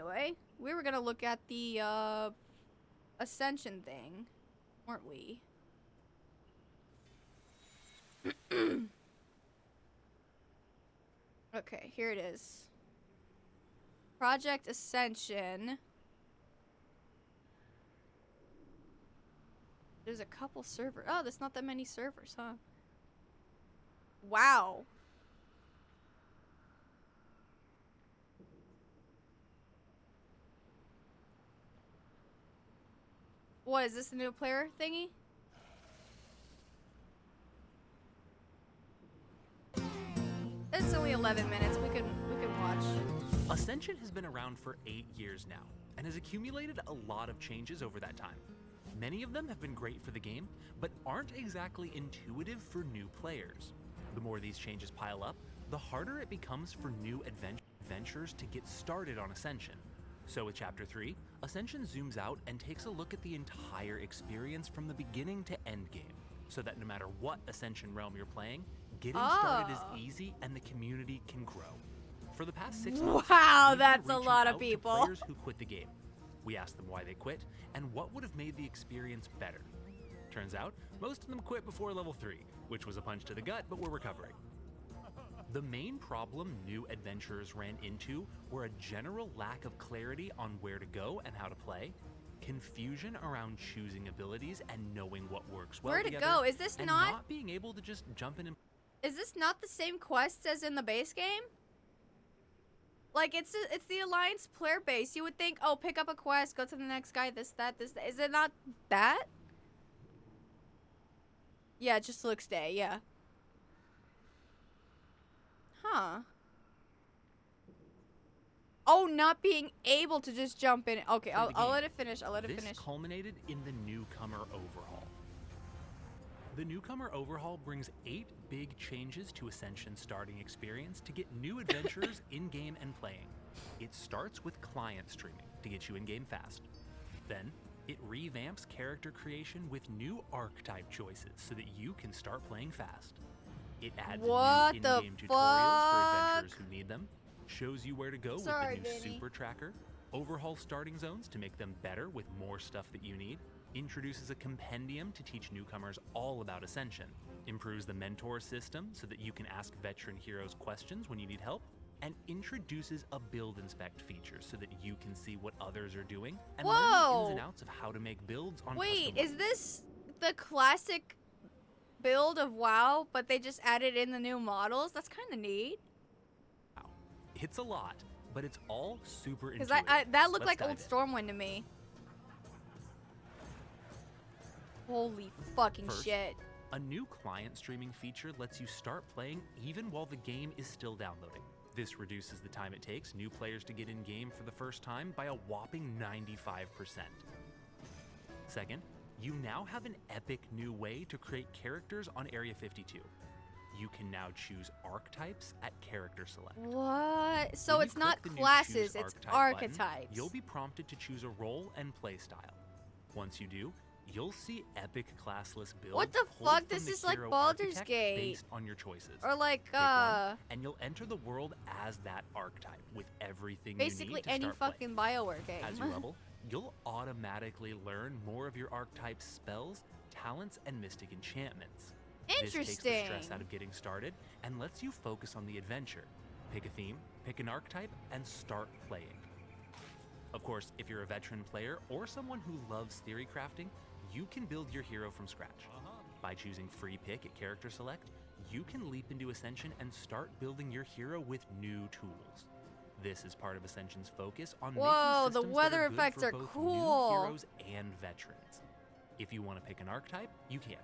Anyway, we were gonna look at the Ascension thing, weren't we? Okay, here it is. Project Ascension. There's a couple servers. Oh, there's not that many servers, huh? Wow. What, is this the new player thingy? It's only 11 minutes. We can watch. Ascension has been around for 8 years now and has accumulated a lot of changes over that time. Many of them have been great for the game, but aren't exactly intuitive for new players. The more these changes pile up, the harder it becomes for new adventurers to get started on Ascension. So with Chapter 3, Ascension zooms out and takes a look at the entire experience from the beginning to end game, so that no matter what Ascension realm you're playing, getting started is easy and the community can grow. For the past 6 months, wow, we've been that's a reaching lot of out to people. players who quit the game. We asked them why they quit and what would have made the experience better. Turns out, most of them quit before level 3, which was a punch to the gut, but we're recovering. The main problem new adventurers ran into were a general lack of clarity on where to go and how to play, confusion around choosing abilities and knowing what works well together, where to go? Is this not being able to just jump in and... Is this not the same quests as in the base game? Like, it's the Alliance player base. You would think, oh, pick up a quest, go to the next guy, this, that. Is it not that? Yeah, it just looks day, yeah. Huh. Oh, not being able to just jump in. Okay, I'll let it finish. This culminated in the Newcomer Overhaul. The Newcomer Overhaul brings 8 big changes to Ascension's starting experience to get new adventurers in-game and playing. It starts with client streaming to get you in-game fast. Then, it revamps character creation with new archetype choices so that you can start playing fast. It adds new in-game tutorials for adventurers who need them, shows you where to go with the new super tracker, overhauls starting zones to make them better with more stuff that you need, introduces a compendium to teach newcomers all about Ascension, improves the mentor system so that you can ask veteran heroes questions when you need help, and introduces a build inspect feature so that you can see what others are doing and learn the ins and outs of how to make builds on custom Wait, is this the classic build of WoW, but they just added in the new models? That's kind of neat. Wow. It's a lot, but it's all super intuitive. Because that looked like old Stormwind to me. Holy fucking shit. A new client streaming feature lets you start playing even while the game is still downloading. This reduces the time it takes new players to get in game for the first time by a whopping 95%. Second, you now have an epic new way to create characters on Area 52. You can now choose archetypes at character select. What? So it's not classes, it's archetypes. Button, you'll be prompted to choose a role and play style. Once you do, you'll see epic classless builds. What the fuck? This is like Baldur's Gate. Based on your choices. Or like and you'll enter the world as that archetype with everything basically you need to any start fucking playing. BioWare game. As you level, you'll automatically learn more of your archetype's spells, talents, and mystic enchantments. Interesting. This takes the stress out of getting started and lets you focus on the adventure. Pick a theme, pick an archetype, and start playing. Of course, if you're a veteran player or someone who loves theory crafting, you can build your hero from scratch. By choosing free pick at character select, you can leap into Ascension and start building your hero with new tools. This is part of Ascension's focus on making systems the weather that are effects good for are both cool. new heroes and veterans. If you want to pick an archetype, you can.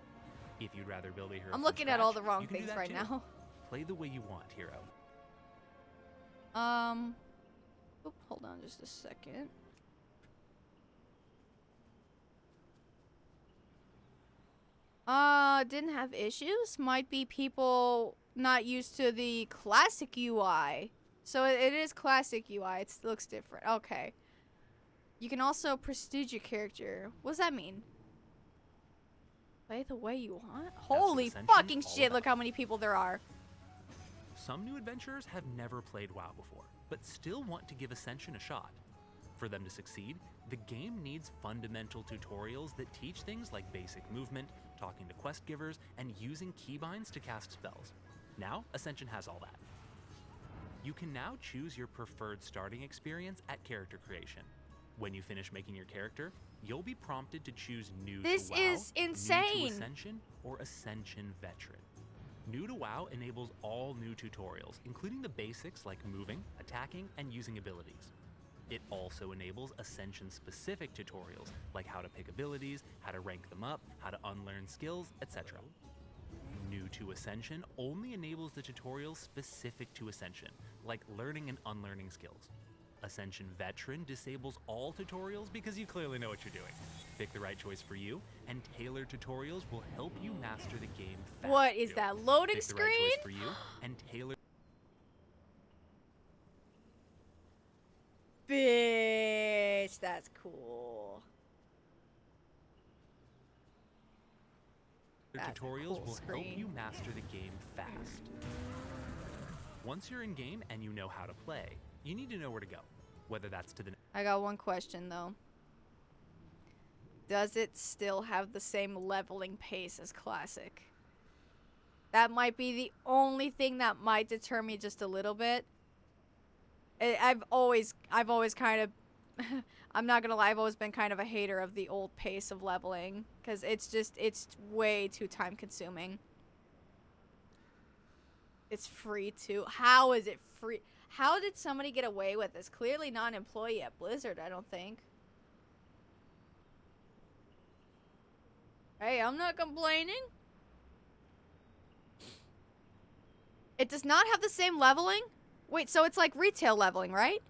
If you'd rather build a hero I'm from looking scratch, at all the wrong you can do things that right too. now. Play the way you want, hero. Hold on just a second. Didn't have issues. Might be people not used to the classic UI. So it is classic UI. It looks different. Okay. You can also prestige your character. What does that mean? Play the way you want? Holy fucking shit, look how many people there are. Some new adventurers have never played WoW before, but still want to give Ascension a shot. For them to succeed, the game needs fundamental tutorials that teach things like basic movement, talking to quest givers, and using keybinds to cast spells. Now, Ascension has all that. You can now choose your preferred starting experience at character creation. When you finish making your character, you'll be prompted to choose New to WoW, This is New insane. to Ascension, or Ascension Veteran. New to WoW enables all new tutorials, including the basics like moving, attacking, and using abilities. It also enables Ascension-specific tutorials, like how to pick abilities, how to rank them up, how to unlearn skills, etc. New to Ascension only enables the tutorials specific to Ascension, like learning and unlearning skills. Ascension Veteran disables all tutorials because you clearly know what you're doing. Pick the right choice for you, and tailored tutorials will help you master the game fast. What is that loading Pick the screen? right choice for you, and tailored Bitch, that's cool. That's a tutorials cool will help screen. you master the game fast. Once you're in game and you know how to play, you need to know where to go, whether that's to the I got one question though. Does it still have the same leveling pace as Classic? That might be the only thing that might deter me just a little bit. I've always kind of, I'm not gonna lie, I've always been kind of a hater of the old pace of leveling, because it's way too time consuming. It's free too. How is it free? How did somebody get away with this? Clearly not an employee at Blizzard, I don't think. Hey, I'm not complaining. It does not have the same leveling? Wait, so it's like retail leveling, right?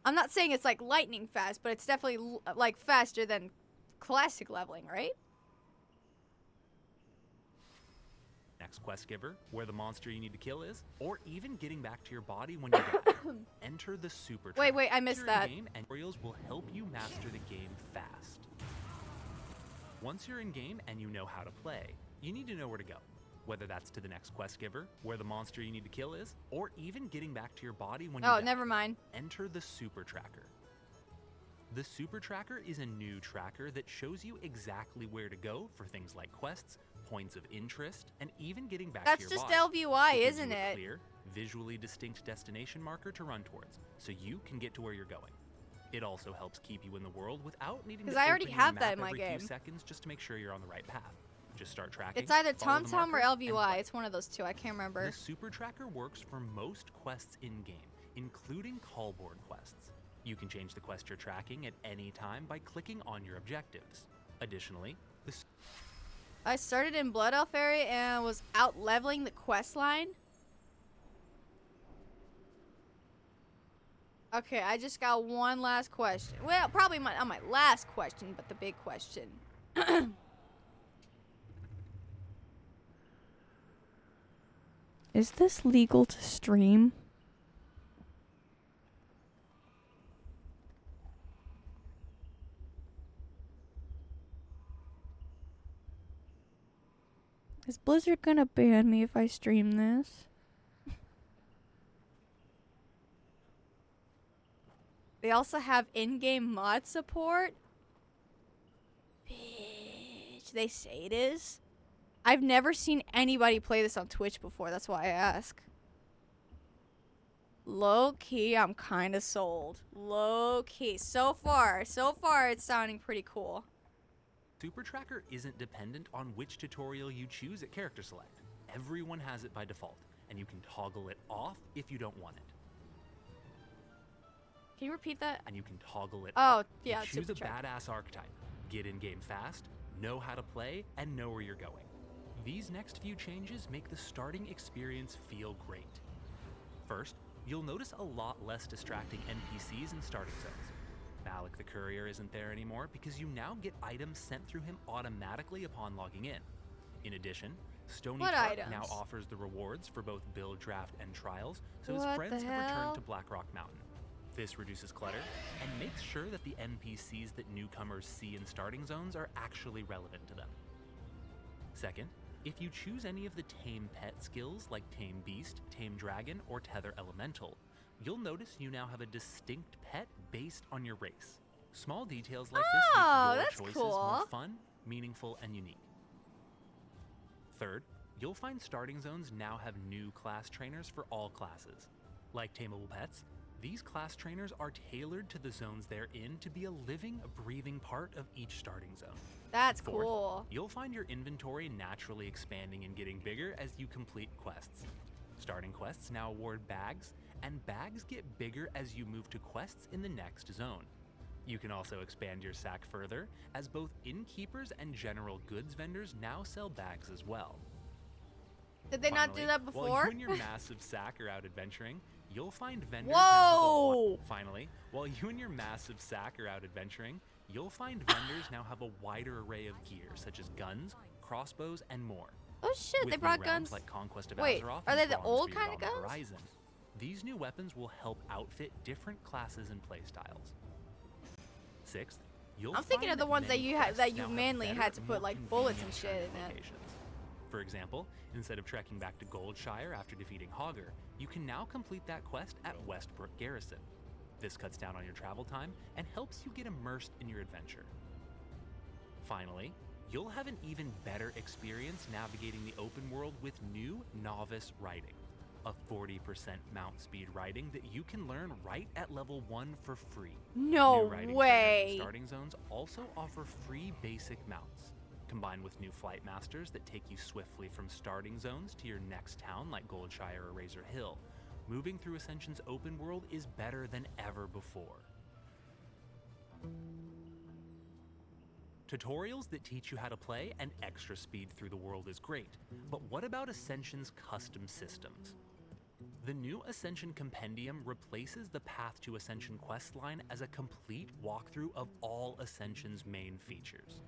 I'm not saying it's like lightning fast, but it's definitely like faster than classic leveling, right? next quest giver, where the monster you need to kill is, or even getting back to your body when you die. Enter the super track. Wait, I missed that. Game and tutorials will help you master the game fast. Once you're in game and you know how to play, you need to know where to go. Whether that's to the next quest giver, where the monster you need to kill is, or even getting back to your body when you die. Oh, never mind. Enter the super tracker. The super tracker is a new tracker that shows you exactly where to go for things like quests, points of interest, and even getting back to your body. That's just LVY, It gives isn't you a it? clear, visually distinct destination marker to run towards, so you can get to where you're going. It also helps keep you in the world without needing to 'Cause I already open your have that map in my every game. few seconds just to make sure you're on the right path. Just start tracking. It's either follow the TomTom or marker, and LVY. play. It's one of those two. I can't remember. The super tracker works for most quests in-game, including callboard quests. You can change the quest you're tracking at any time by clicking on your objectives. Additionally, I started in Blood Elf area and was out leveling the quest line. Okay, I just got one last question. Well, probably not my last question, but the big question. Is this legal to stream? Is Blizzard gonna ban me if I stream this? They also have in-game mod support? Bitch, they say it is? I've never seen anybody play this on Twitch before, that's why I ask. Low-key, I'm kinda sold. Low-key. So far, it's sounding pretty cool. super tracker isn't dependent on which tutorial you choose at character select. Everyone has it by default, and you can toggle it off if you don't want it. Can you repeat that? And you can toggle it Oh, off. yeah, You choose super a track. badass archetype, get in game fast, know how to play, and know where you're going. These next few changes make the starting experience feel great. First, you'll notice a lot less distracting NPCs in starting zones. Malik the Courier isn't there anymore because you now get items sent through him automatically upon logging in. In addition, Stony What Park items? now offers the rewards for both build draft and trials, so his What friends the have hell? returned to Blackrock Mountain. This reduces clutter and makes sure that the NPCs that newcomers see in starting zones are actually relevant to them. Second, If you choose any of the Tame Pet skills like Tame Beast, Tame Dragon, or Tether Elemental, you'll notice you now have a distinct pet based on your race. Small details like this Oh, make your that's choices cool. more fun, meaningful, and unique. Third, you'll find starting zones now have new class trainers for all classes. Like tameable pets, these class trainers are tailored to the zones they're in to be a living, breathing part of each starting zone. That's Fourth, cool. you'll find your inventory naturally expanding and getting bigger as you complete quests. Starting quests now award bags, and bags get bigger as you move to quests in the next zone. You can also expand your sack further, as both innkeepers and general goods vendors now sell bags as well. Did they not do that before? While you and your massive sack are out adventuring, you'll find vendors Whoa! while you and your massive sack are out adventuring, you'll find vendors now have a wider array of gear, such as guns, crossbows, and more. Oh shit, With they new brought realms guns. like Conquest of Wait, Azeroth are and they the old Bronzebeard kind of on the guns? horizon. These new weapons will help outfit different classes and playstyles. Sixth, you'll I'm thinking find of the ones that many you had quests that you now have mainly better had to and put more like bullets and convenient shit in turn it. locations. For example, instead of trekking back to Goldshire after defeating Hogger, you can now complete that quest at Westbrook Garrison. This cuts down on your travel time and helps you get immersed in your adventure. Finally, you'll have an even better experience navigating the open world with new novice riding, a 40% mount speed riding that you can learn right at level 1 for free. No New riding trainers way. and starting zones also offer free basic mounts, combined with new flight masters that take you swiftly from starting zones to your next town like Goldshire or Razor Hill. Moving through Ascension's open world is better than ever before. Tutorials that teach you how to play and extra speed through the world is great, but what about Ascension's custom systems? The new Ascension Compendium replaces the Path to Ascension questline as a complete walkthrough of all Ascension's main features.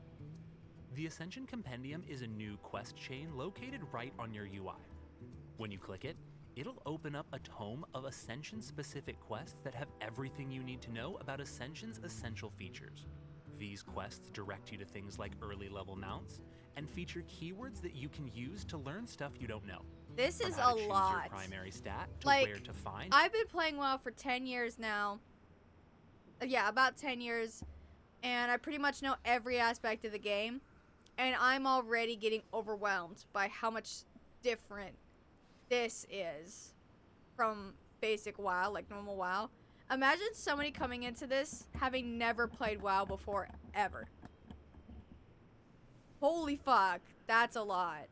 The Ascension Compendium is a new quest chain located right on your UI. When you click it, it'll open up a tome of Ascension-specific quests that have everything you need to know about Ascension's essential features. These quests direct you to things like early level mounts and feature keywords that you can use to learn stuff you don't know. This From is how a to choose lot. your primary stat to Like, where to find. I've been playing WoW for 10 years now. Yeah, about 10 years. And I pretty much know every aspect of the game. And I'm already getting overwhelmed by how much different this is from basic WoW, like normal WoW. Imagine somebody coming into this having never played WoW before, ever. Holy fuck, that's a lot.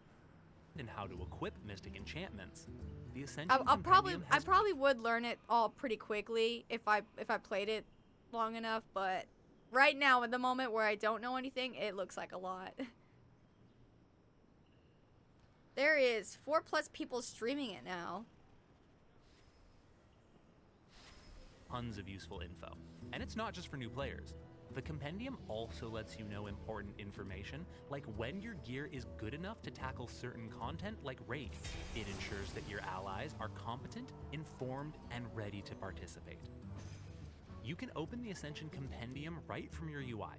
And how to equip mystic enchantments. The Ascension I Compendium has probably would learn it all pretty quickly if I played it long enough, but right now at the moment where I don't know anything, it looks like a lot. There is 4+ people streaming it now. tons of useful info. And it's not just for new players. The compendium also lets you know important information, like when your gear is good enough to tackle certain content like raids. It ensures that your allies are competent, informed, and ready to participate. You can open the Ascension Compendium right from your UI.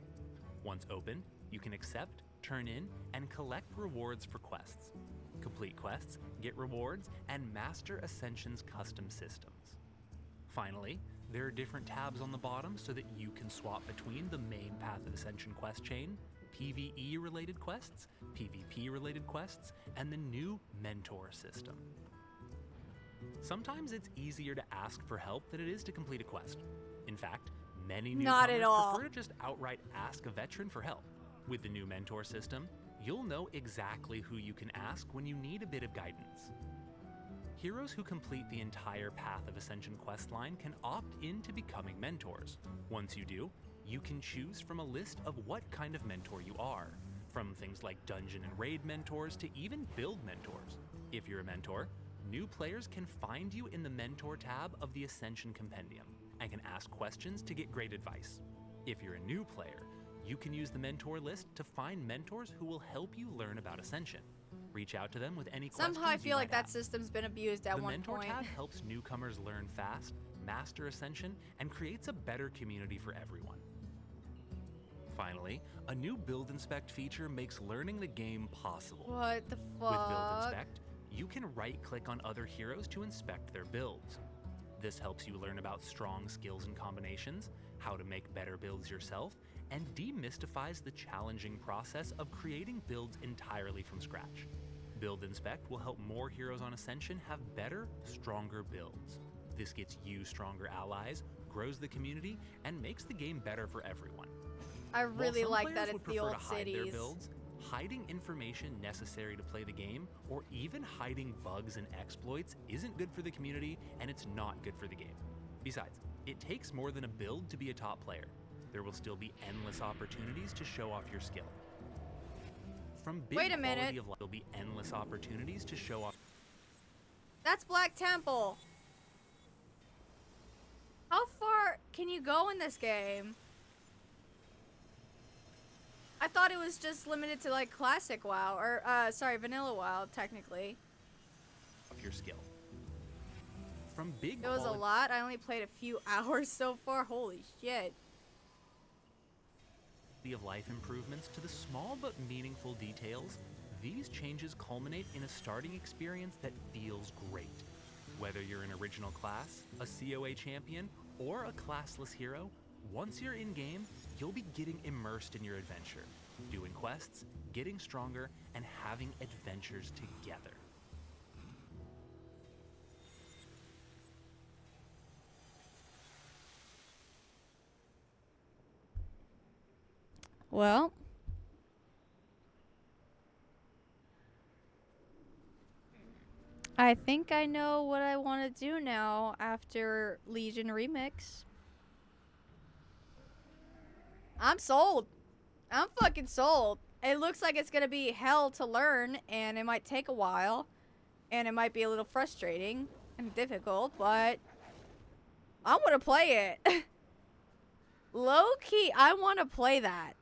Once opened, you can accept, turn in, and collect rewards for quests. Complete quests, get rewards, and master Ascension's custom systems. Finally, there are different tabs on the bottom so that you can swap between the main Path of Ascension quest chain, PvE-related quests, PvP-related quests, and the new mentor system. Sometimes it's easier to ask for help than it is to complete a quest. In fact, many Not newcomers at all. prefer to just outright ask a veteran for help. With the new mentor system, you'll know exactly who you can ask when you need a bit of guidance. Heroes who complete the entire Path of Ascension questline can opt into becoming mentors. Once you do, you can choose from a list of what kind of mentor you are, from things like dungeon and raid mentors to even build mentors. If you're a mentor, new players can find you in the Mentor tab of the Ascension Compendium and can ask questions to get great advice. If you're a new player, you can use the mentor list to find mentors who will help you learn about Ascension. Reach out to them with any questions. Somehow I feel like that have. system's been abused at The one Mentor point. tab helps newcomers learn fast, master Ascension, and creates a better community for everyone. Finally, a new Build Inspect feature makes learning the game possible. What the With Build fuck? Inspect, you can right-click on other heroes to inspect their builds. This helps you learn about strong skills and combinations, how to make better builds yourself, and demystifies the challenging process of creating builds entirely from scratch. Build Inspect will help more heroes on Ascension have better, stronger builds. This gets you stronger allies, grows the community, and makes the game better for everyone. I really While some like players that would it's the prefer old to hide their cities. builds, hiding information necessary to play the game, or even hiding bugs and exploits isn't good for the community, and it's not good for the game. Besides, it takes more than a build to be a top player. There will still be endless opportunities to show off your skill. From big Wait a quality minute. of life, there'll be endless opportunities to show off. That's Black Temple. How far can you go in this game? I thought it was just limited to like classic WoW, or sorry, vanilla WoW technically. Your skill. From big It was a quality lot. I only played a few hours so far. Holy shit. of life improvements to the small but meaningful details, these changes culminate in a starting experience that feels great. Whether you're an original class, a COA champion, or a classless hero, once you're in-game, you'll be getting immersed in your adventure, doing quests, getting stronger, and having adventures together. Well, I think I know what I want to do now after Legion Remix. I'm sold. I'm fucking sold. It looks like it's gonna be hell to learn, and it might take a while, and it might be a little frustrating and difficult, but I want to play it. Low key, I want to play that.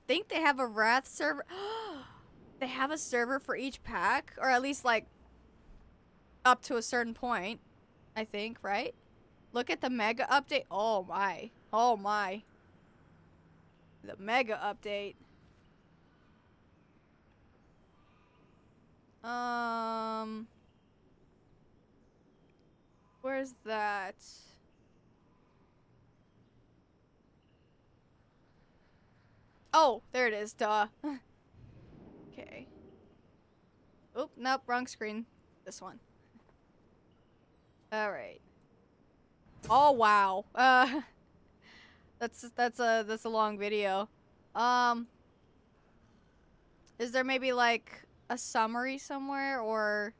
Think they have a Wrath server. They have a server for each pack, or at least like up to a certain point, I think, right? Look at the mega update. Oh my. Oh my. The mega update. Where's that? Oh, there it is. Duh. Okay. Oop, nope, wrong screen. This one. All right. Oh wow. That's a long video. Is there maybe like a summary somewhere, or?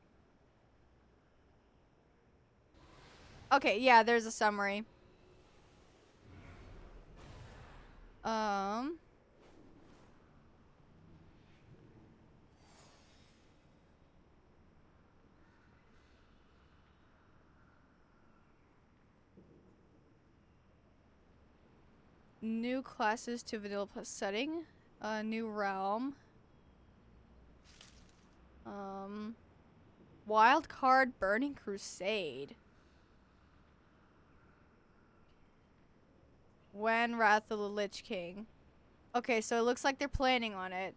Okay, yeah, there's a summary. New classes to vanilla plus setting. New realm. Wild card Burning Crusade. When Wrath of the Lich King. Okay, so it looks like they're planning on it.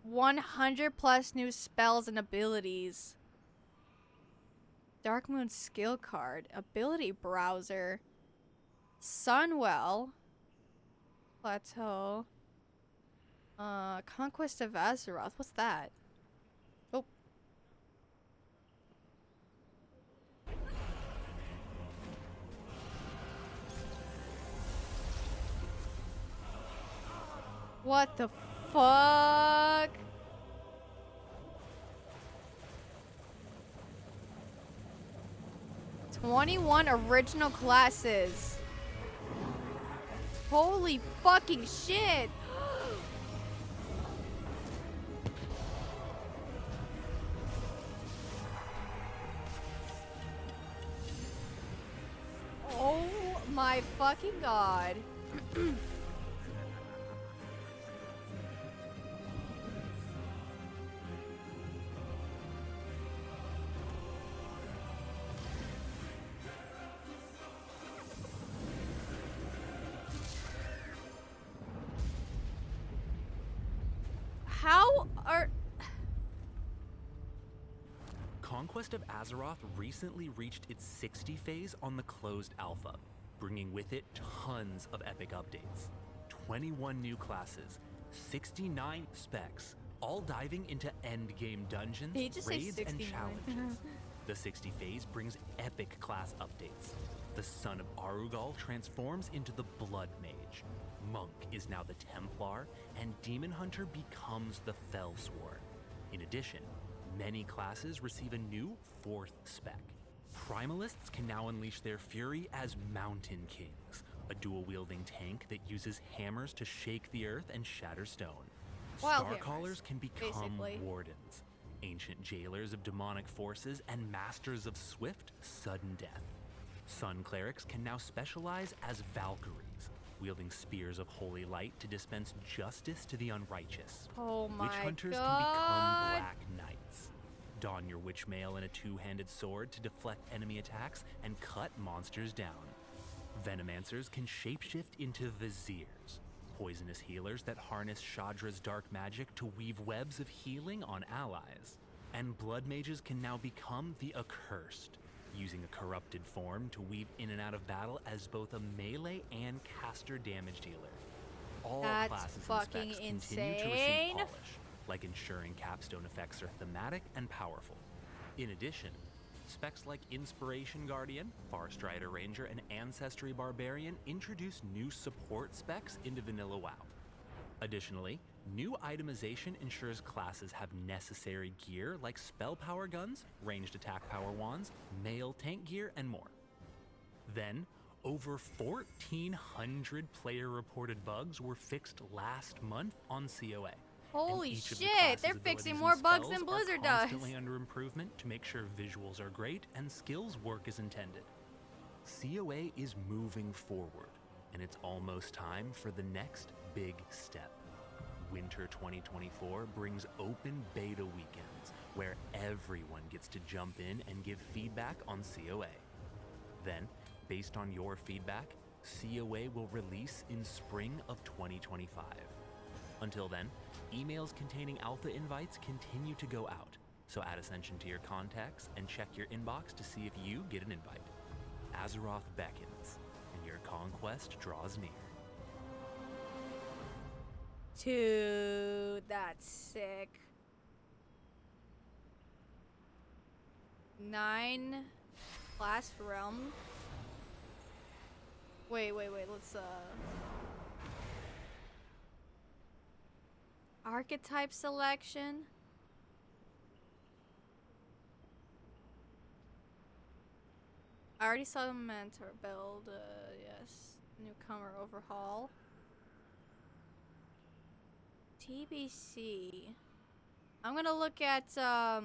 100 plus new spells and abilities. Dark Moon skill card. Ability browser. Sunwell. Plateau. Conquest of Azeroth. What's that? Oh. What the fuck? "21 original classes." Holy fucking shit. Oh my fucking god. How are... Conquest of Azeroth recently reached its 60 phase on the closed alpha, bringing with it tons of epic updates. 21 new classes, 69 specs, all diving into endgame dungeons, Did he just say raids, and 69? challenges. The 60 phase brings epic class updates. The son of Arugal transforms into the Blood Mage. Monk is now the Templar, and Demon Hunter becomes the Fellsworn. In addition, many classes receive a new 4th spec. Primalists can now unleash their fury as Mountain Kings, a dual-wielding tank that uses hammers to shake the earth and shatter stone. Wild Starcallers hammers, can become basically. wardens, ancient jailers of demonic forces and masters of swift, sudden death. Sun clerics can now specialize as Valkyries, wielding spears of holy light to dispense justice to the unrighteous. Oh my Witch hunters god. can become Black Knights. Don your witch mail and a 2-handed sword to deflect enemy attacks and cut monsters down. Venomancers can shapeshift into Viziers, poisonous healers that harness Shadra's dark magic to weave webs of healing on allies. And blood mages can now become the Accursed, using a corrupted form to weave in and out of battle as both a melee and caster damage dealer. All That's classes and fucking specs continue to insane. receive polish, like ensuring capstone effects are thematic and powerful. In addition, specs like Inspiration Guardian, Farstrider Ranger, and Ancestry Barbarian introduce new support specs into Vanilla WoW. Additionally, new itemization ensures classes have necessary gear like spell power guns, ranged attack power wands, male tank gear, and more. Then, over 1,400 player-reported bugs were fixed last month on COA. Holy and each of the shit, class's they're abilities fixing and more bugs spells than are Blizzard does. constantly under improvement to make sure visuals are great and skills work as intended. COA is moving forward, and it's almost time for the next big step. Winter 2024 brings open beta weekends where everyone gets to jump in and give feedback on COA. Then, based on your feedback, COA will release in spring of 2025. Until then, emails containing alpha invites continue to go out, so add Ascension to your contacts and check your inbox to see if you get an invite. Azeroth beckons, and your conquest draws near. Dude, that's sick. 9 class realm. Wait, let's archetype selection. I already saw the mentor build, yes. Newcomer overhaul. TBC. I'm gonna look at the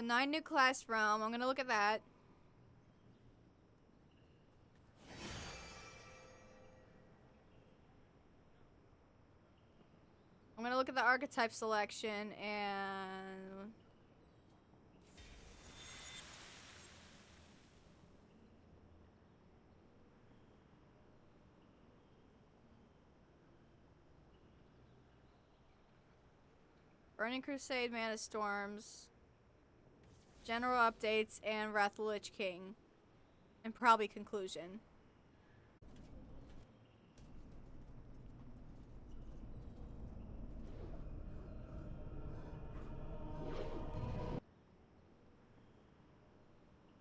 9 new class realm. I'm gonna look at that. I'm gonna look at the archetype selection and Burning Crusade, Mana Storms, general updates, and Wrath of the Lich King. And probably conclusion.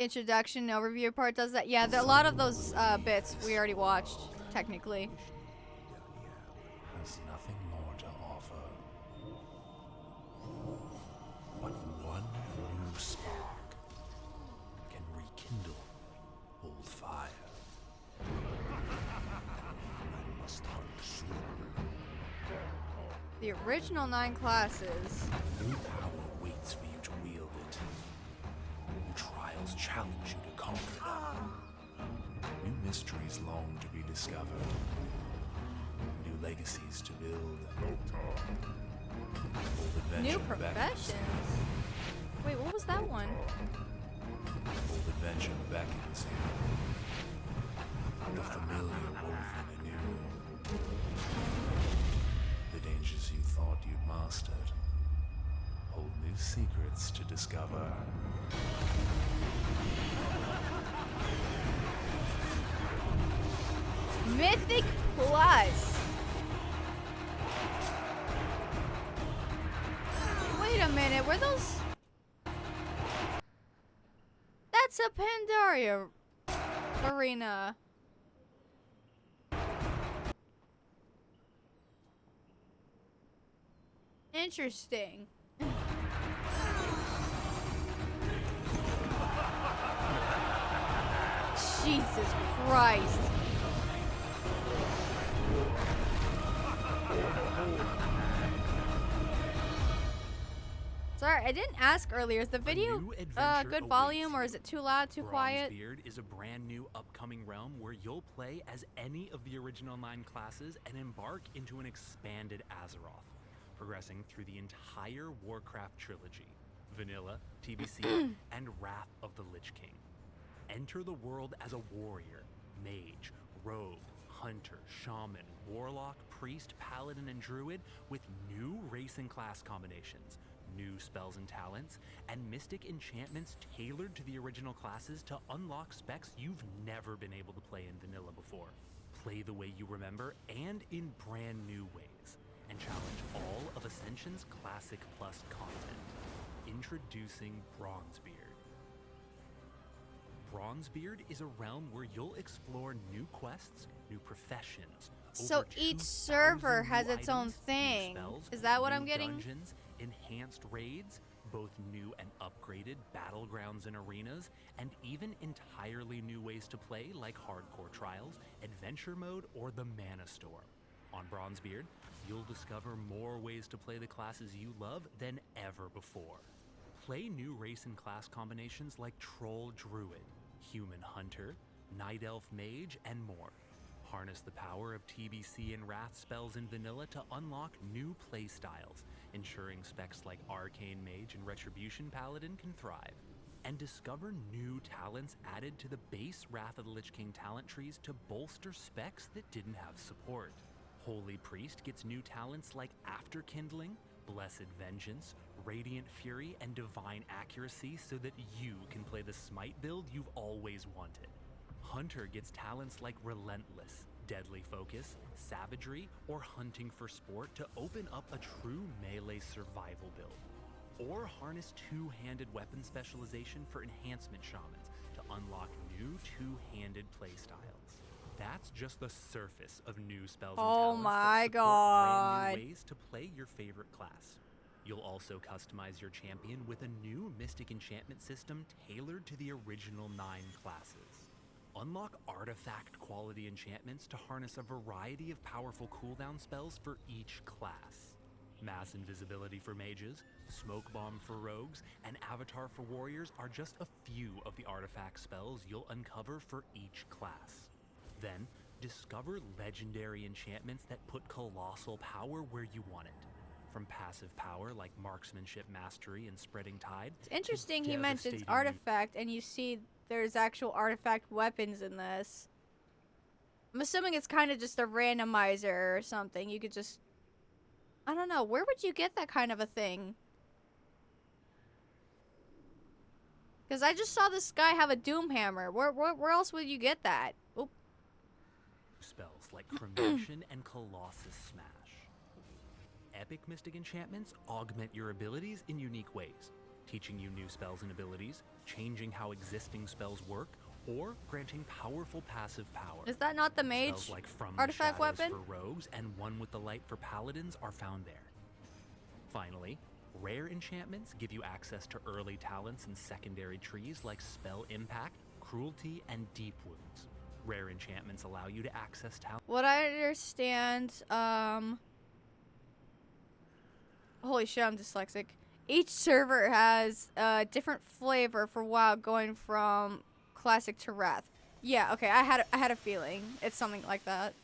Introduction overview part does that. Yeah, a lot of those bits we already watched, technically. Has nothing more to offer, but one new spark can rekindle old fire. I must hunt soon. The original 9 classes. New power waits for you to wield it. New trials challenge you to conquer them. New mysteries long to be discovered. New legacies to build. Old adventure New beckons. professions. Wait, what was that one? Old adventure beckons you. The familiar woven anew. you'd mastered. Hold new secrets to discover. Mythic Plus. Wait a minute, were those... That's a Pandaria arena. Interesting. Jesus Christ. Sorry, I didn't ask earlier. Is the video good volume, or is it too loud, too quiet? Bronzebeard is a brand new upcoming realm where you'll play as any of the original 9 classes and embark into an expanded Azeroth, progressing through the entire Warcraft trilogy: Vanilla, TBC, and Wrath of the Lich King. Enter the world as a warrior, mage, rogue, hunter, shaman, warlock, priest, paladin, and druid with new race and class combinations, new spells and talents, and mystic enchantments tailored to the original classes to unlock specs you've never been able to play in vanilla before. Play the way you remember and in brand new ways, and challenge all of Ascension's Classic Plus content. Introducing Bronzebeard. Bronzebeard is a realm where you'll explore new quests, new professions. So each server has its own thing. Is that what I'm getting? Dungeons, enhanced raids, both new and upgraded battlegrounds and arenas, and even entirely new ways to play like hardcore trials, adventure mode, or the Mana Storm. On Bronzebeard, you'll discover more ways to play the classes you love than ever before. Play new race and class combinations like Troll Druid, Human Hunter, Night Elf Mage, and more. Harness the power of TBC and Wrath spells in vanilla to unlock new playstyles, ensuring specs like Arcane Mage and Retribution Paladin can thrive. And discover new talents added to the base Wrath of the Lich King talent trees to bolster specs that didn't have support. Holy Priest gets new talents like Afterkindling, Blessed Vengeance, Radiant Fury, and Divine Accuracy so that you can play the Smite build you've always wanted. Hunter gets talents like Relentless, Deadly Focus, Savagery, or Hunting for Sport to open up a true melee survival build. Or harness two-handed weapon specialization for Enhancement Shamans to unlock new two-handed playstyles. That's just the surface of new spells and talents that support brand new ways to play your favorite class. You'll also customize your champion with a new Mystic enchantment system tailored to the original 9 classes. Unlock artifact quality enchantments to harness a variety of powerful cooldown spells for each class. Mass invisibility for mages, smoke bomb for rogues, and avatar for warriors are just a few of the artifact spells you'll uncover for each class. Then, discover legendary enchantments that put colossal power where you want it. From passive power like Marksmanship Mastery and Spreading Tide. It's interesting he mentions artifact, and you see there's actual artifact weapons in this. I'm assuming it's kind of just a randomizer or something. You could just... I don't know. Where would you get that kind of a thing? Because I just saw this guy have a Doom Hammer. Where else would you get that? Oop. Spells like Cremation and Colossus Smash. Epic Mystic enchantments augment your abilities in unique ways, teaching you new spells and abilities, changing how existing spells work, or granting powerful passive power. Is that not the mage Spells like From artifact the Shadows weapon? for rogues and One with the Light for paladins are found there. Finally, rare enchantments give you access to early talents and secondary trees like Spell Impact, Cruelty, and Deep Wounds. Rare enchantments allow you to access talent. What I understand, holy shit, I'm dyslexic. Each server has a different flavor for WoW, going from classic to Wrath. Yeah, okay, I had a feeling it's something like that.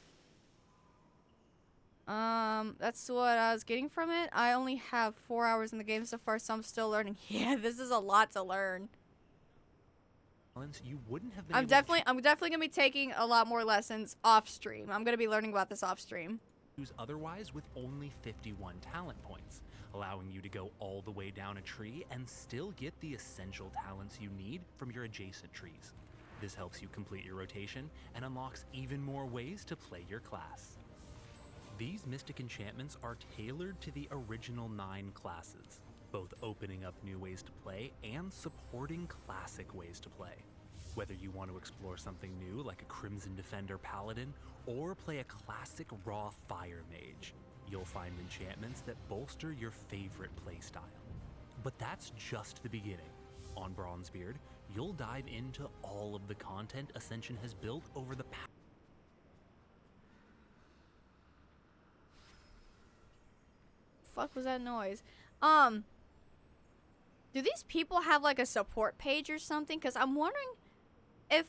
That's what I was getting from it. I only have 4 hours in the game so far, so I'm still learning. Yeah, this is a lot to learn. You wouldn't have been I'm definitely gonna be taking a lot more lessons off stream. I'm gonna be learning about this off stream. otherwise with only 51 talent points, allowing you to go all the way down a tree and still get the essential talents you need from your adjacent trees. This helps you complete your rotation and unlocks even more ways to play your class. These Mystic enchantments are tailored to the original 9 classes, both opening up new ways to play and supporting classic ways to play. Whether you want to explore something new like a Crimson Defender Paladin or play a classic raw Fire Mage, you'll find enchantments that bolster your favorite playstyle. But that's just the beginning. On Bronzebeard, you'll dive into all of the content Ascension has built over the past. Fuck was that noise? Do these people have like a support page or something? Because I'm wondering if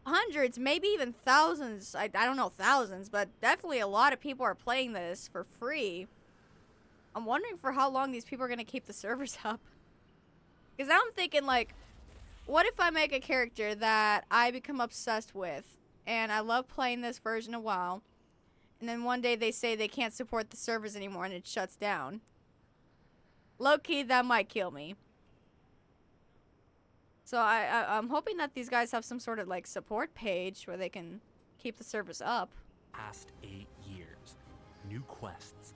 hundreds, maybe even thousands, I don't know thousands, but definitely a lot of people are playing this for free. I'm wondering for how long these people are going to keep the servers up. Because now I'm thinking like, what if I make a character that I become obsessed with and I love playing this version of WoW, and then one day they say they can't support the servers anymore and it shuts down? Low-key, that might kill me. So I'm hoping that these guys have some sort of like support page where they can keep the servers up. Past 8 years, new quests.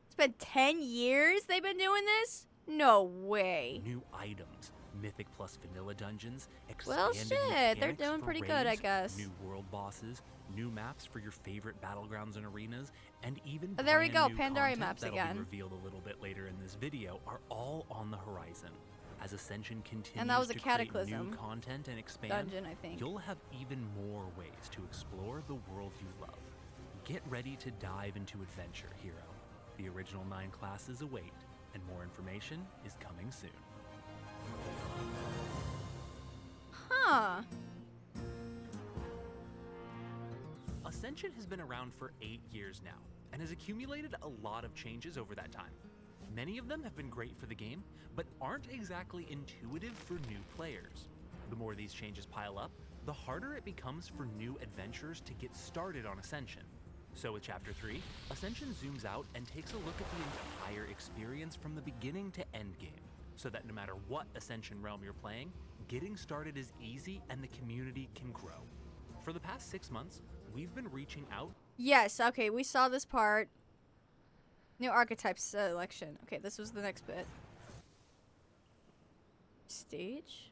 It's been 10 years they've been doing this? No way. New items, Mythic plus Vanilla dungeons, Well, expanded shit, they're mechanics doing for pretty good, I raids, guess. New world bosses, new maps for your favorite battlegrounds and arenas, and even Oh, there we brand go, new Pandaria content maps that'll again. be revealed a little bit later in this video are all on the horizon. As Ascension continues And that was a to create Cataclysm new content and expand, dungeon, I think. you'll have even more ways to explore the world you love. Get ready to dive into adventure, hero. The original 9 classes await, and more information is coming soon. Huh. Ascension has been around for 8 years now, and has accumulated a lot of changes over that time. Many of them have been great for the game, but aren't exactly intuitive for new players. The more these changes pile up, the harder it becomes for new adventurers to get started on Ascension. So with Chapter 3, Ascension zooms out and takes a look at the entire experience from the beginning to endgame, so that no matter what Ascension realm you're playing, getting started is easy and the community can grow. For the past 6 months, we've been reaching out. Yes, okay, we saw this part. New archetype selection. Okay, this was the next bit. Stage?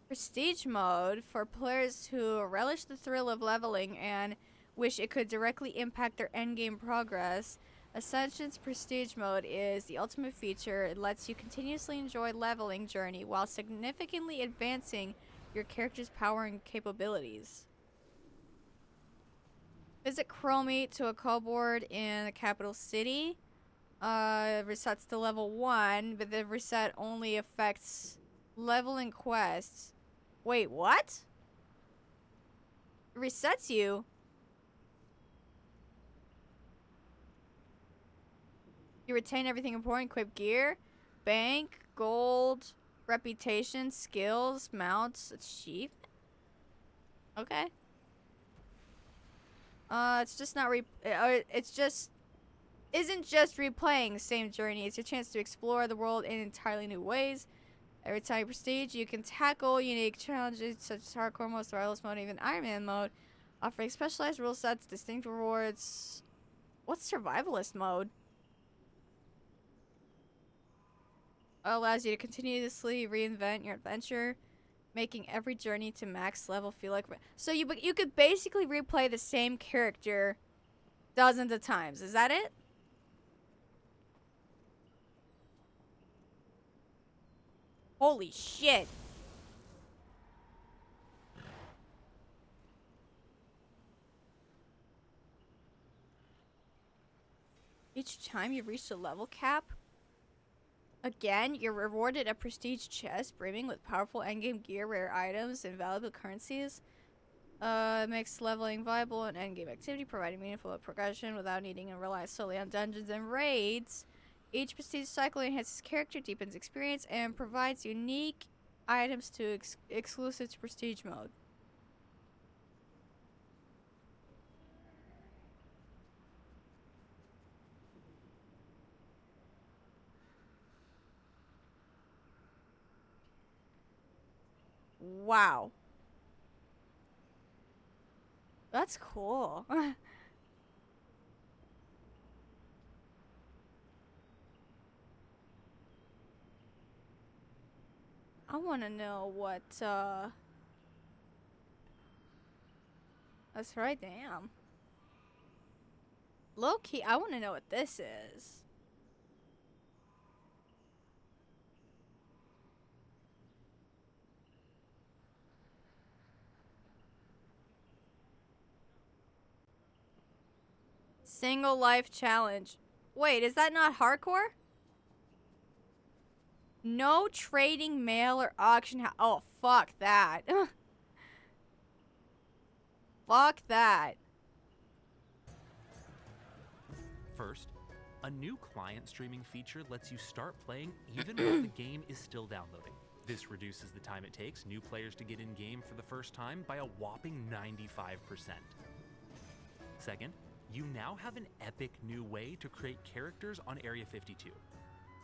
Prestige mode for players who relish the thrill of leveling and wish it could directly impact their endgame progress. Ascension's Prestige mode is the ultimate feature. It lets you continuously enjoy leveling journey while significantly advancing your character's power and capabilities. Visit Chromie to a kobold in the capital city. Resets to level 1, but the reset only affects leveling quests. Wait, what? It resets you? You retain everything important. Equip gear, bank, gold, reputation, skills, mounts, achievement. Okay. It's just not it's just isn't just replaying the same journey. It's your chance to explore the world in entirely new ways. Every time you prestige, you can tackle unique challenges such as hardcore mode, survivalist mode, even Iron Man mode, offering specialized rule sets, distinct rewards. What's survivalist mode? Allows you to continuously reinvent your adventure, making every journey to max level feel like. So you could basically replay the same character dozens of times. Is that it? Holy shit. Each time you reach the level cap, again, you're rewarded a prestige chest brimming with powerful endgame gear, rare items, and valuable currencies. Makes leveling viable and endgame activity, providing meaningful progression without needing to rely solely on dungeons and raids. Each prestige cycle enhances character, deepens experience, and provides unique items to exclusive to prestige mode. Wow. That's cool. I want to know what, That's right, damn. Low key, I want to know what this is. Single life challenge. Wait, is that not hardcore? No trading mail or auction house. Oh, fuck that. Fuck that. First, a new client streaming feature lets you start playing even while the game is still downloading. This reduces the time it takes new players to get in game for the first time by a whopping 95%. Second, you now have an epic new way to create characters on Area 52.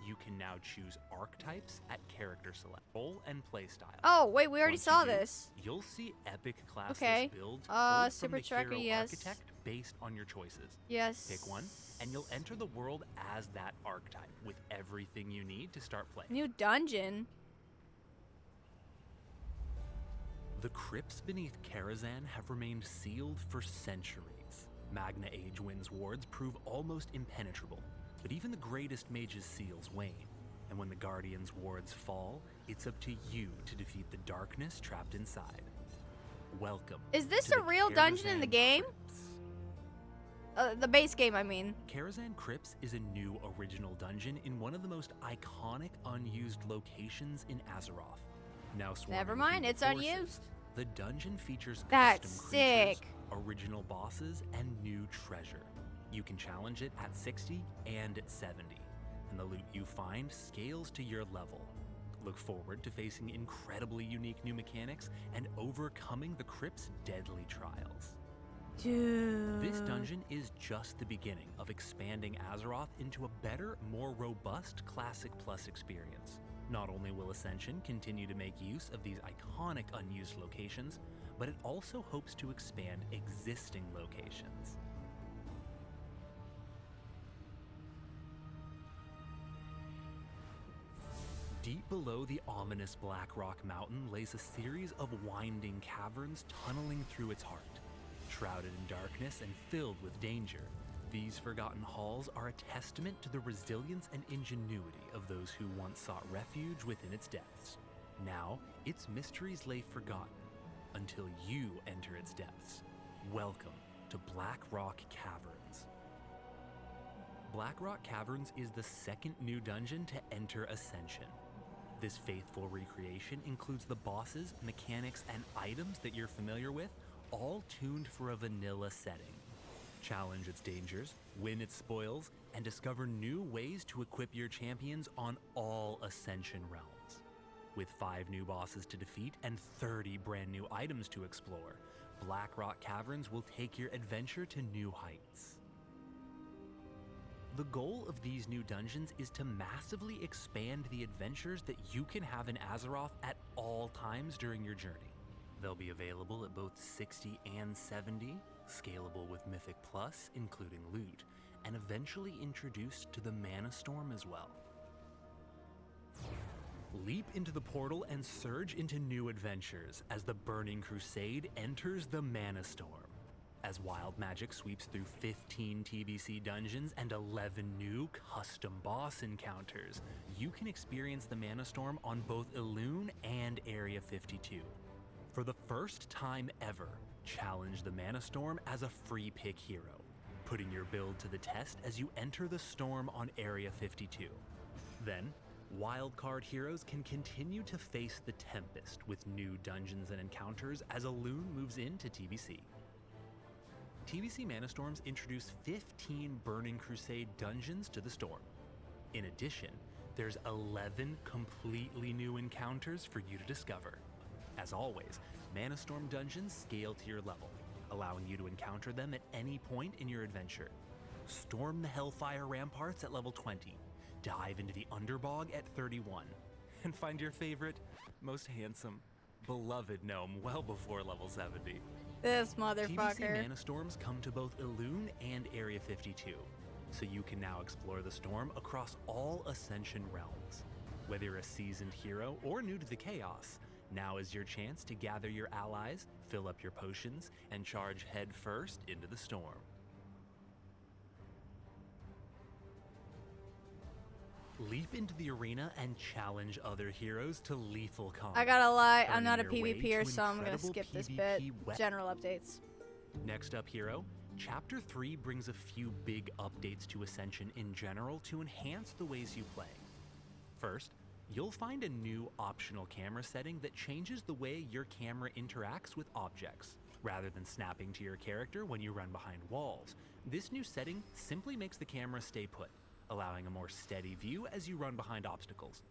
You can now choose archetypes at character select, role and playstyle. Oh, wait, we already Once saw you do, this. You'll see epic classless Okay. builds pulled from Super the Tracker, hero yes. architect based on your choices. Yes. Pick one, and you'll enter the world as that archetype with everything you need to start playing. New dungeon. The crypts beneath Karazhan have remained sealed for centuries. Magna Age Winds wards prove almost impenetrable, but even the greatest mage's seals wane. And when the Guardian's wards fall, it's up to you to defeat the darkness trapped inside. Welcome. Is this to a the real dungeon in the Karazhan game? Crypts. The base game, I mean. Karazhan Crypts is a new original dungeon in one of the most iconic unused locations in Azeroth. Now swarming Never with mind, evil it's forces, unused. The dungeon features That's custom sick. creatures, original bosses, and new treasure. You can challenge it at 60 and at 70, and the loot you find scales to your level. Look forward to facing incredibly unique new mechanics and overcoming the crypt's deadly trials. Dude. This dungeon is just the beginning of expanding Azeroth into a better, more robust Classic Plus experience. Not only will Ascension continue to make use of these iconic unused locations, but it also hopes to expand existing locations. Deep below the ominous Black Rock Mountain lays a series of winding caverns tunneling through its heart. Shrouded in darkness and filled with danger, these forgotten halls are a testament to the resilience and ingenuity of those who once sought refuge within its depths. Now, its mysteries lay forgotten until you enter its depths. Welcome to Black Rock Caverns. Black Rock Caverns is the second new dungeon to enter Ascension. This faithful recreation includes the bosses, mechanics, and items that you're familiar with, all tuned for a vanilla setting. Challenge its dangers, win its spoils, and discover new ways to equip your champions on all Ascension realms. With 5 new bosses to defeat and 30 brand new items to explore, Black Rock Caverns will take your adventure to new heights. The goal of these new dungeons is to massively expand the adventures that you can have in Azeroth at all times during your journey. They'll be available at both 60 and 70, scalable with Mythic Plus, including loot, and eventually introduced to the Mana Storm as well. Leap into the portal and surge into new adventures as the Burning Crusade enters the Mana Storm. As wild magic sweeps through 15 TBC dungeons and 11 new custom boss encounters, you can experience the Mana Storm on both Elune and Area 52. For the first time ever, challenge the Mana Storm as a free pick hero, putting your build to the test as you enter the storm on Area 52. Then, wildcard heroes can continue to face the Tempest with new dungeons and encounters as Elune moves into TBC. TBC Mana Storms introduce 15 Burning Crusade dungeons to the storm. In addition, There's 11 completely new encounters for you to discover. As always, Mana Storm dungeons scale to your level, allowing you to encounter them at any point in your adventure. Storm the Hellfire Ramparts at level 20, dive into the Underbog at 31, and find your favorite, most handsome, beloved gnome well before level 70. This TBC motherfucker. Mana Storms come to both Elune and Area 52, so you can now explore the storm across all Ascension realms. Whether you're a seasoned hero or new to the chaos, now is your chance to gather your allies, fill up your potions, and charge head first into the storm. Leap into the arena and challenge other heroes to lethal combat. I gotta lie, I'm earning not a your way PvPer, to so I'm gonna incredible skip this PvP bit. weapons. General updates. Next up, hero, Chapter 3 brings a few big updates to Ascension in general to enhance the ways you play. First, you'll find a new optional camera setting that changes the way your camera interacts with objects. Rather than snapping to your character when you run behind walls, this new setting simply makes the camera stay put, allowing a more steady view as you run behind obstacles.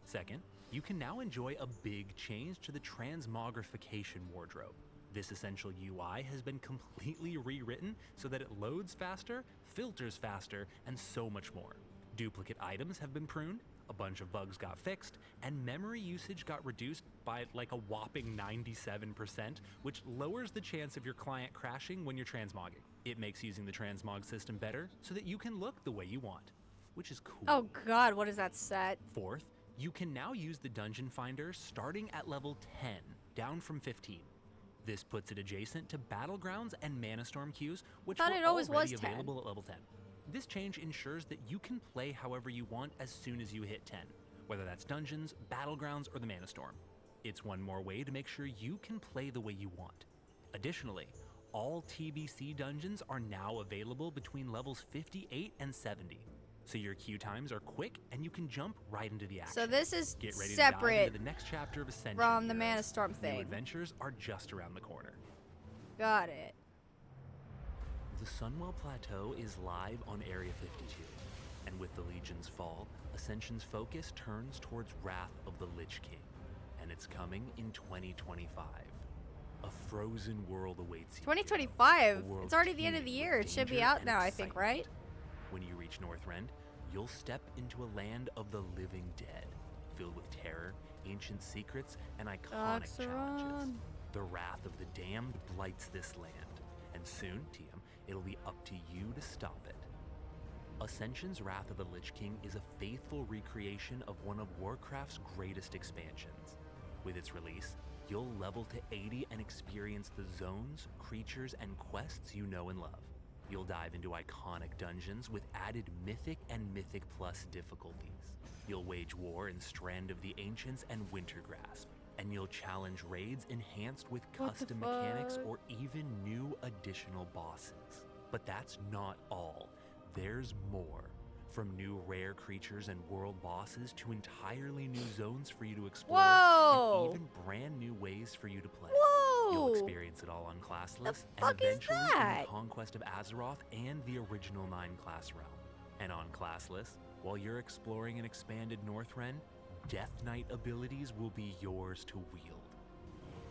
Second, you can now enjoy a big change to the transmogrification wardrobe. This essential UI has been completely rewritten so that it loads faster, filters faster, and so much more. Duplicate items have been pruned, a bunch of bugs got fixed, and memory usage got reduced by like a whopping 97%, which lowers the chance of your client crashing when you're transmogging. It makes using the transmog system better so that you can look the way you want, which is cool. Oh god, what is that set? Fourth, you can now use the Dungeon Finder starting at level 10, down from 15. This puts it adjacent to Battlegrounds and Mana Storm queues, which Thought were it always already was 10. available at level 10. This change ensures that you can play however you want as soon as you hit 10, whether that's Dungeons, Battlegrounds, or the Mana Storm. It's one more way to make sure you can play the way you want. Additionally, all TBC dungeons are now available between levels 58 and 70. So your queue times are quick and you can jump right into the action. So this is Get ready to dive separate into the next chapter of Ascension. from the heroes. Mana Storm New thing. adventures are just around the corner. Got it. The Sunwell Plateau is live on Area 52, and with the Legion's fall, Ascension's focus turns towards Wrath of the Lich King, and it's coming in 2025. A frozen world awaits you. 2025? A world It's already the end of the teeming year. with It should be danger out and now, I think, excitement. right? When you reach Northrend, you'll step into a land of the living dead, filled with terror, ancient secrets, and iconic challenges. The wrath of the damned blights this land, and soon, TM, it'll be up to you to stop it. Ascension's Wrath of the Lich King is a faithful recreation of one of Warcraft's greatest expansions. With its release, you'll level to 80 and experience the zones, creatures, and quests you know and love. You'll dive into iconic dungeons with added Mythic and Mythic Plus difficulties. You'll wage war in Strand of the Ancients and Wintergrasp, and you'll challenge raids enhanced with What the custom mechanics fuck? or even new additional bosses. But that's not all. There's more. From new rare creatures and world bosses to entirely new zones for you to explore, Whoa! and even brand new ways for you to play. Whoa! You'll experience it all on classless, and fuck is eventually that? in Conquest of Azeroth and the original 9 class realm. And on classless, while you're exploring an expanded Northrend, Death Knight abilities will be yours to wield.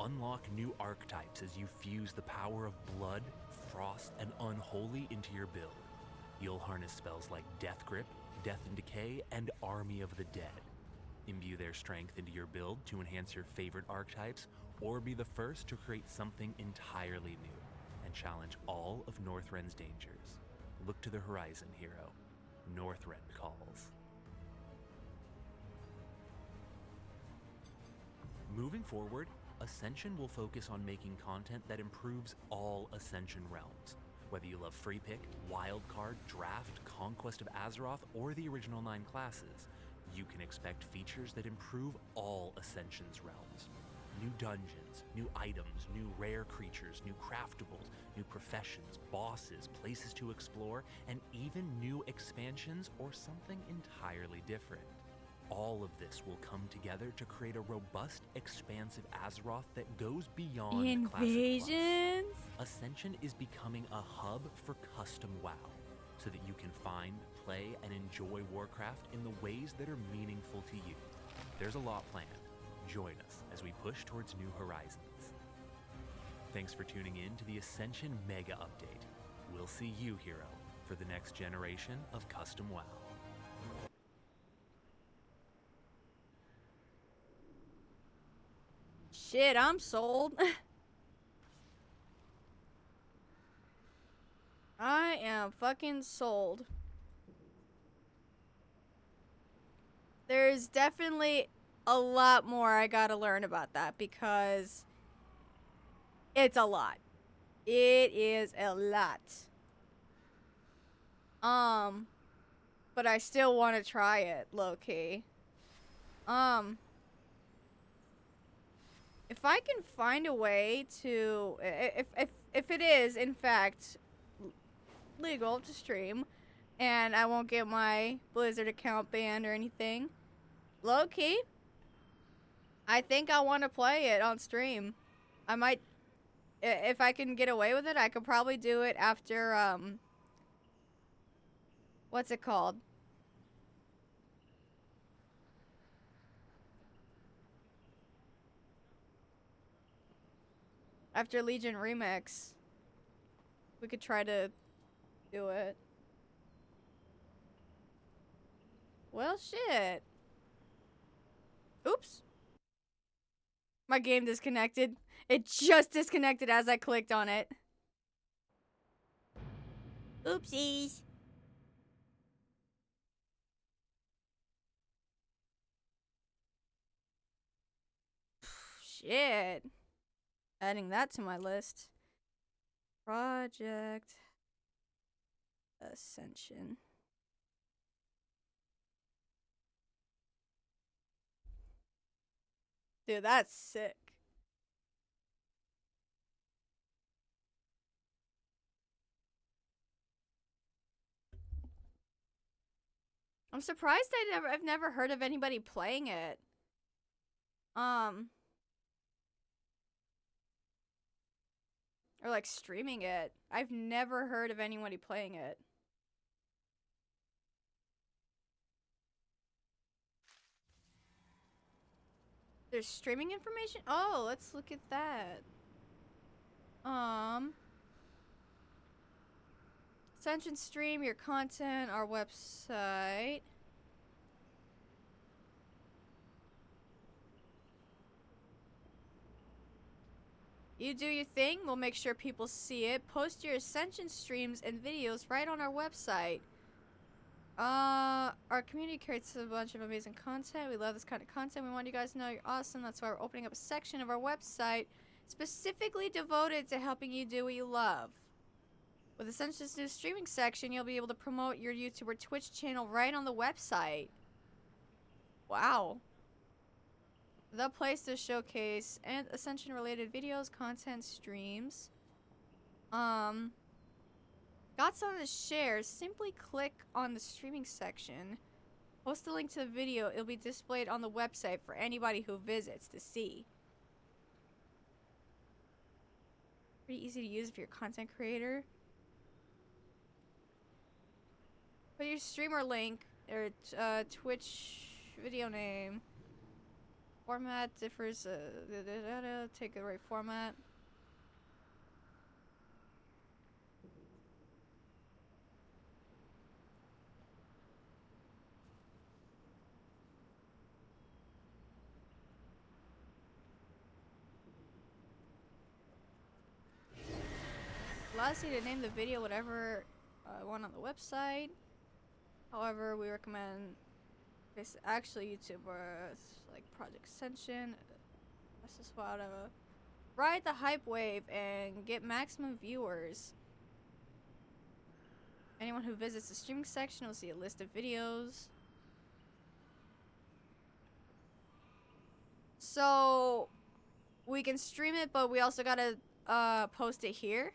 Unlock new archetypes as you fuse the power of Blood, Frost, and Unholy into your build. You'll harness spells like Death Grip, Death and Decay, and Army of the Dead. Imbue their strength into your build to enhance your favorite archetypes, or be the first to create something entirely new, and challenge all of Northrend's dangers. Look to the horizon, hero. Northrend calls. Moving forward, Ascension will focus on making content that improves all Ascension realms. Whether you love Free Pick, Wildcard, Draft, Conquest of Azeroth, or the original 9 classes, you can expect features that improve all Ascension's realms. New dungeons, new items, new rare creatures, new craftables, new professions, bosses, places to explore, and even new expansions or something entirely different. All of this will come together to create a robust, expansive Azeroth that goes beyond Classic Plus. Invasions? Ascension is becoming a hub for custom WoW. so that you can find, play, and enjoy Warcraft in the ways that are meaningful to you. There's a lot planned. Join us as we push towards new horizons. Thanks for tuning in to the Ascension Mega Update. We'll see you, Hero, for the next generation of Custom WoW. Shit, I'm sold. I am fucking sold. There's definitely a lot more I gotta learn about that because it's a lot. It is a lot. But I still want to try it, low-key. If I can find a way to, if it is in fact legal to stream, and I won't get my Blizzard account banned or anything, low-key, I think I want to play it on stream. I might, if I can get away with it, I could probably do it after, what's it called? After Legion Remix. We could try to do it. Well, shit. Oops. My game disconnected. It just disconnected as I clicked on it. Oopsies. Shit. Adding that to my list. Project Ascension. Dude, that's sick. I'm surprised I've never heard of anybody playing it. Or like streaming it. I've never heard of anybody playing it. There's streaming information? Oh, let's look at that. Ascension stream your content, our website. You do your thing, we'll make sure people see it. Post your Ascension streams and videos right on our website. Our community creates a bunch of amazing content. We love this kind of content. We want you guys to know you're awesome. That's why we're opening up a section of our website specifically devoted to helping you do what you love. With Ascension's new streaming section, you'll be able to promote your YouTube or Twitch channel right on the website. Wow. The place to showcase and Ascension related videos, content, streams. Got something to share? Simply click on the streaming section. Post the link to the video. It'll be displayed on the website for anybody who visits to see. Pretty easy to use if you're a content creator. Put your streamer link or Twitch video name. Format differs. Take the right format. Allows you to name the video whatever I want on the website. However, we recommend this actually YouTubers like Project Ascension. That's just whatever. Ride the hype wave and get maximum viewers. Anyone who visits the streaming section will see a list of videos. So we can stream it, but we also gotta post it here.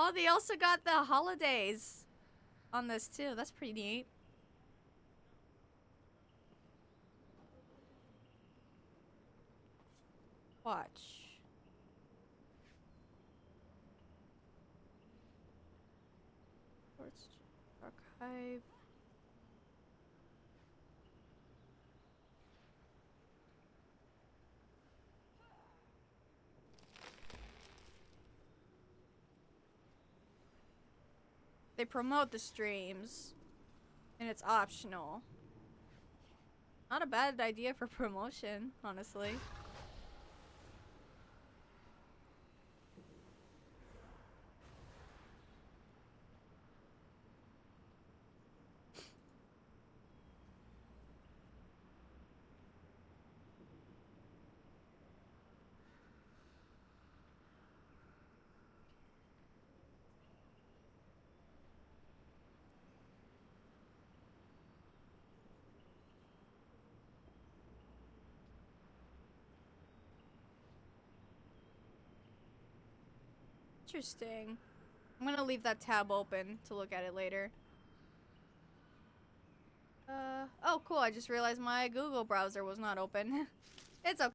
Oh, they also got the holidays on this too. That's pretty neat. Watch. Let's archive. They promote the streams, and it's optional. Not a bad idea for promotion, honestly. Interesting. I'm gonna leave that tab open to look at it later. Oh cool, I just realized my Google browser was not open. It's okay.